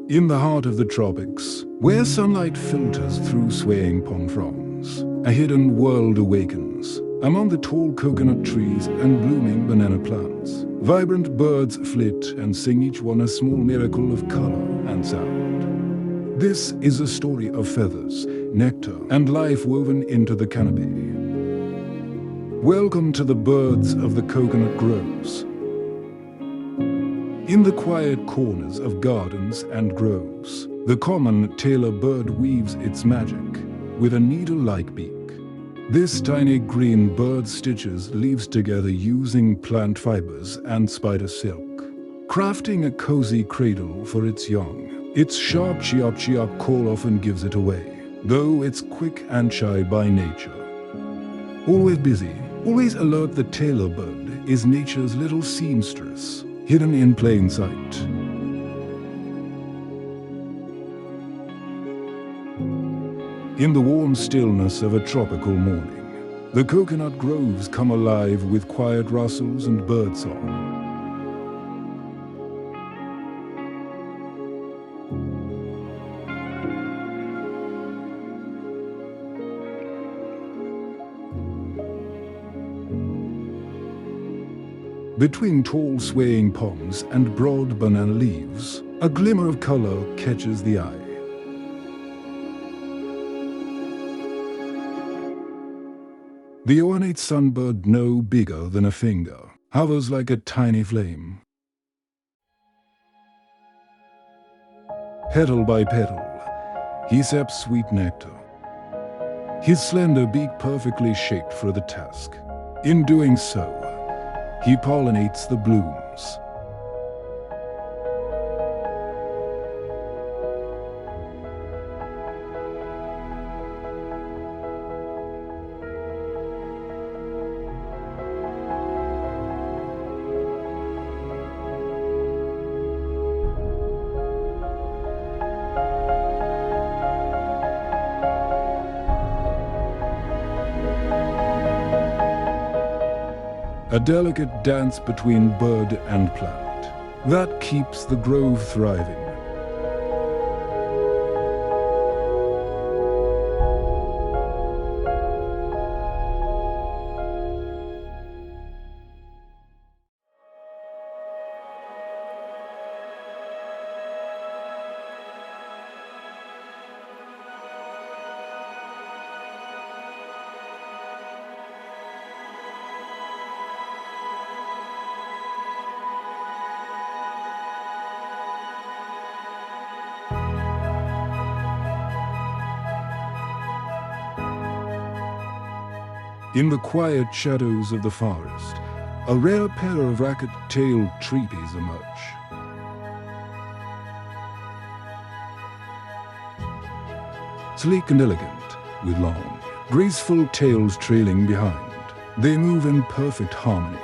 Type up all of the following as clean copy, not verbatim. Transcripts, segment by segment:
In the heart of the tropics, where sunlight filters through swaying palm fronds, a hidden world awakens. Among the tall coconut trees and blooming banana plants, vibrant birds flit and sing, each one a small miracle of color and sound. This is a story of feathers, nectar, and life woven into the canopy. Welcome to the birds of the coconut groves. In the quiet corners of gardens and groves, the common tailor bird weaves its magic with a needle-like beak. This tiny green bird stitches leaves together using plant fibers and spider silk, crafting a cozy cradle for its young. Its sharp chirp-chirp call often gives it away, though it's quick and shy by nature. Always busy, always alert, the tailor bird is nature's little seamstress, hidden in plain sight. In the warm stillness of a tropical morning, the coconut groves come alive with quiet rustles and birdsong. Between tall swaying palms and broad banana leaves, a glimmer of color catches the eye. The ornate sunbird, no bigger than a finger, hovers like a tiny flame. Petal by petal, he sips sweet nectar, his slender beak perfectly shaped for the task. In doing so, he pollinates the blooms. A delicate dance between bird and plant that keeps the grove thriving. In the quiet shadows of the forest, a rare pair of racket-tailed trees emerge. Sleek and elegant, with long, graceful tails trailing behind, they move in perfect harmony.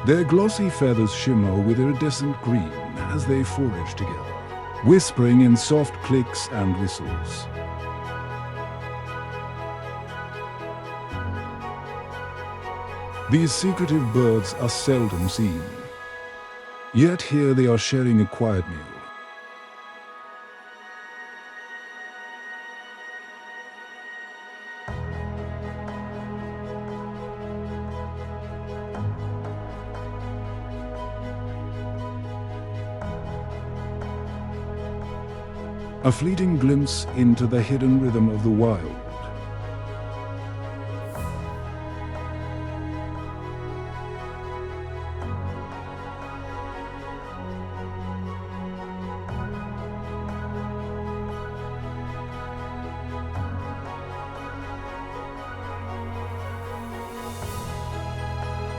Their glossy feathers shimmer with iridescent green as they forage together, whispering in soft clicks and whistles. These secretive birds are seldom seen, yet here they are sharing a quiet meal. A fleeting glimpse into the hidden rhythm of the wild.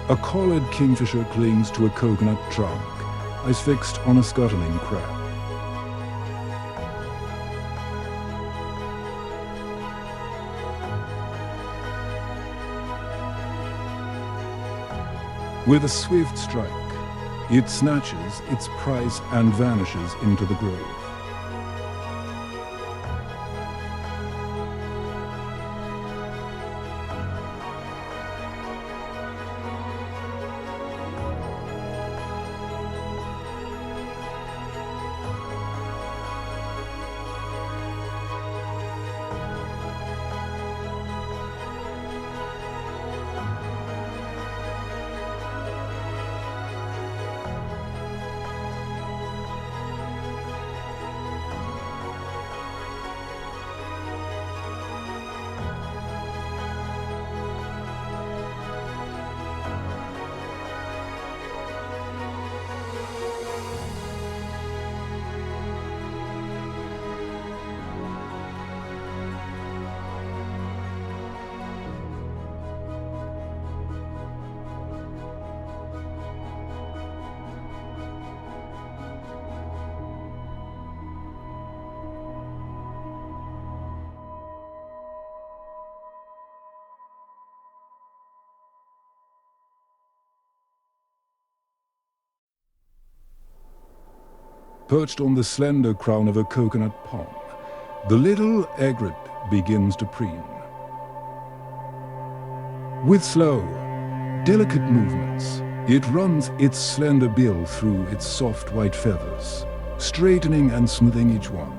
A collared kingfisher clings to a coconut trunk, eyes fixed on a scuttling crab. With a swift strike, it snatches its prize and vanishes into the grove. perched on the slender crown of a coconut palm. The little egret begins to preen. With slow, delicate movements, it runs its slender bill through its soft white feathers, straightening and smoothing each one.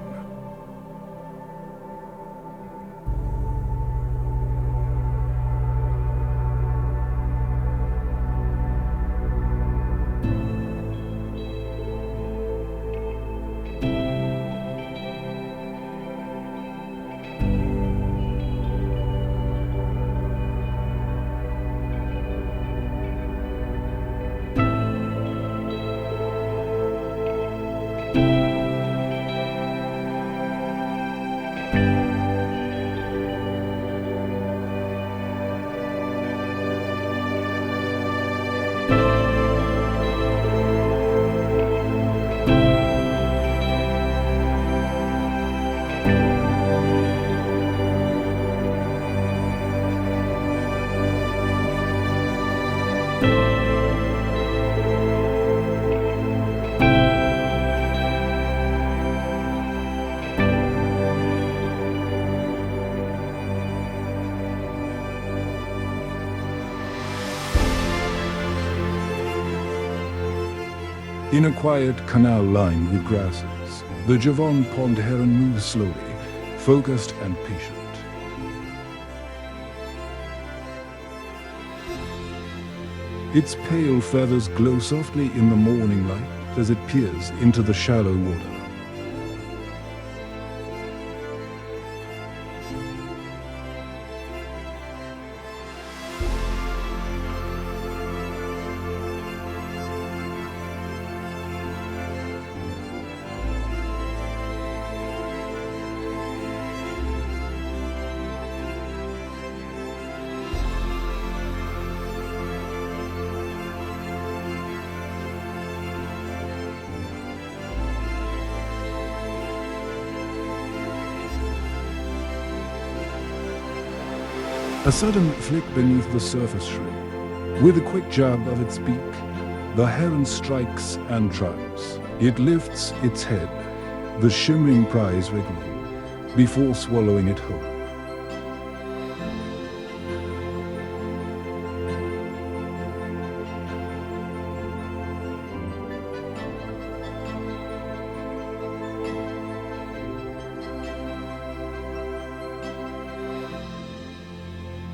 In a quiet canal lined with grasses, the Javon pond heron moves slowly, focused and patient. Its pale feathers glow softly in the morning light as it peers into the shallow water. A sudden flick beneath the surface shrimp. With a quick jab of its beak, the heron strikes and triumphs. It lifts its head, the shimmering prize wriggling, before swallowing it whole.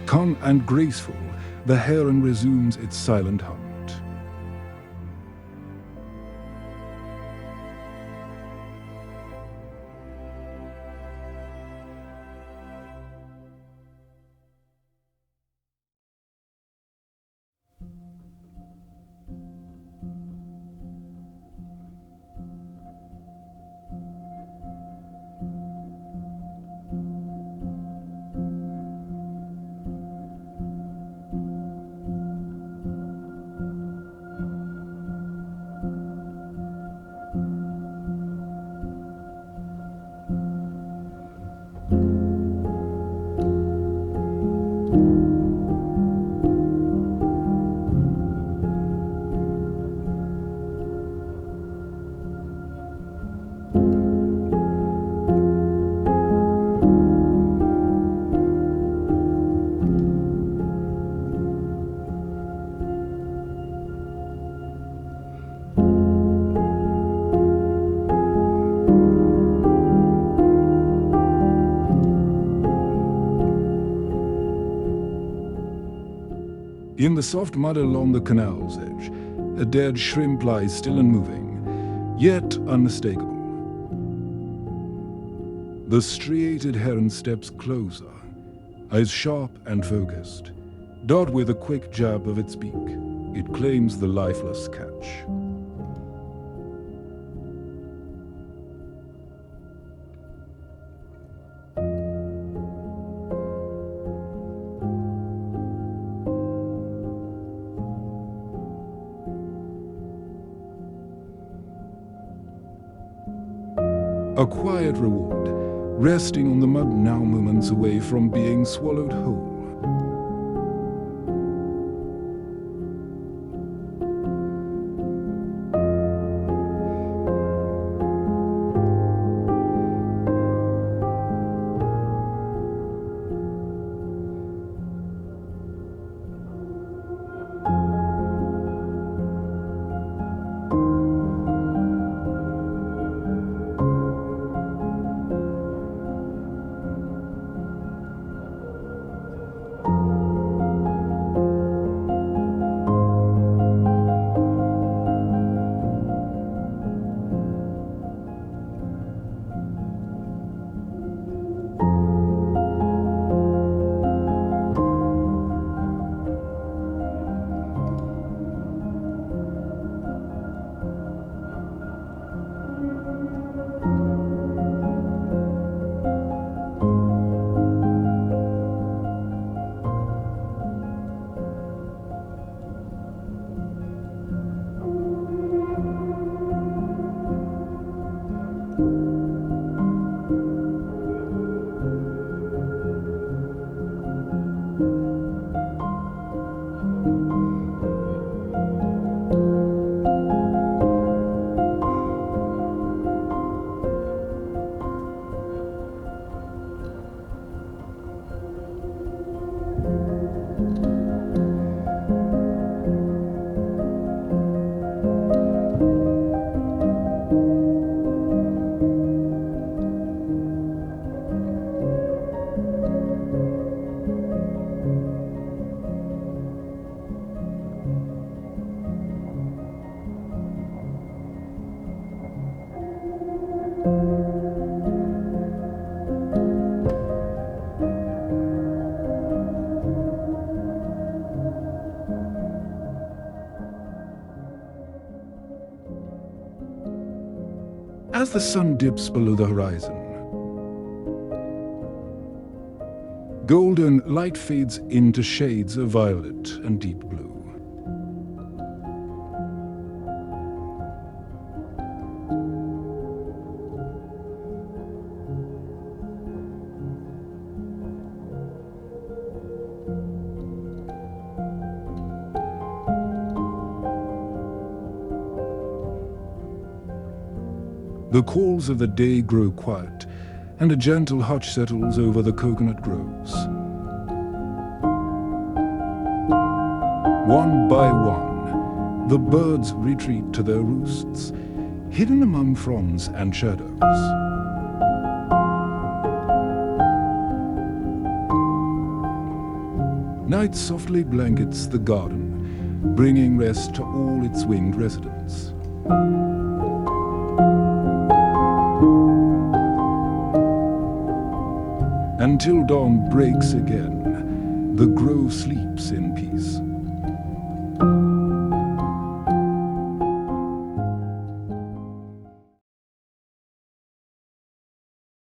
Calm and graceful, the heron resumes its silent hunt. In the soft mud along the canal's edge, a dead shrimp lies still and moving, yet unmistakable. The striated heron steps closer, eyes sharp and focused. Dot with a quick jab of its beak, it claims the lifeless catch. A quiet reward, resting on the mud now moments away from being swallowed whole. as the sun dips below the horizon. Golden light fades into shades of violet and deep blue. The calls of the day grow quiet, and a gentle hush settles over the coconut groves. One by one, the birds retreat to their roosts, hidden among fronds and shadows. Night softly blankets the garden, bringing rest to all its winged residents. Until dawn breaks again, the grove sleeps in peace.